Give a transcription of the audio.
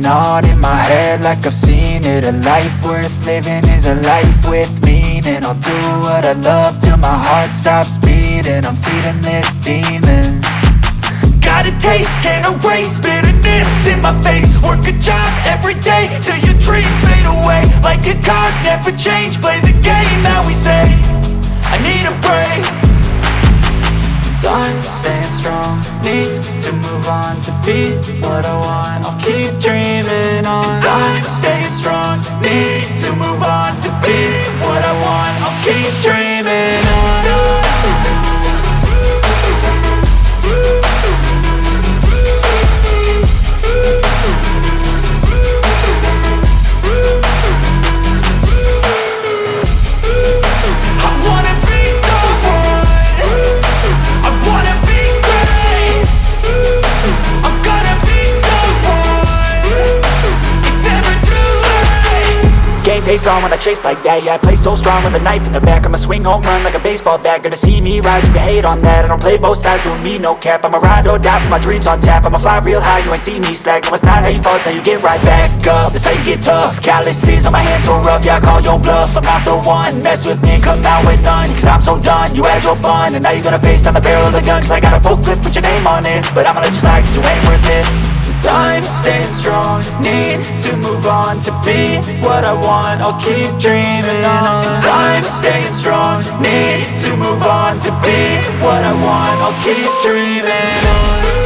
going on in my head like I've seen it. A life worth living is a life with meaning. I'll do what I love till my heart stops beating. I'm feeding this demon. Got a taste, can't erase bitterness in my face. Work a job every day till your dreams fade away. Like a card, never change, play the game that we say. I need a break. I'm staying strong, need to move on to be what I want. I'll keep dreaming on. I'm staying strong, need to move on to be what I want. I'll keep dreaming on. Face on when I chase like that. Yeah, I play so strong with a knife in the back. I'ma swing home run like a baseball bat. Gonna see me rise, you can hate on that. I don't play both sides, doing me no cap. I'ma ride or die for my dreams on tap. I'ma fly real high, you ain't see me slack. No, it's not how you fall, it's how you get right back up. That's how you get tough. Calluses on my hands so rough, yeah, I call your bluff. I'm not the one, mess with me and come out with none. Cause I'm so done, you had your fun. And now you're gonna face down the barrel of the gun. Cause I got a full clip, put your name on it. But I'ma let you slide cause you ain't worth it. I'm staying strong, need to move on to be what I want. I'll keep dreaming on. I'm staying strong, need to move on to be what I want. I'll keep dreaming on.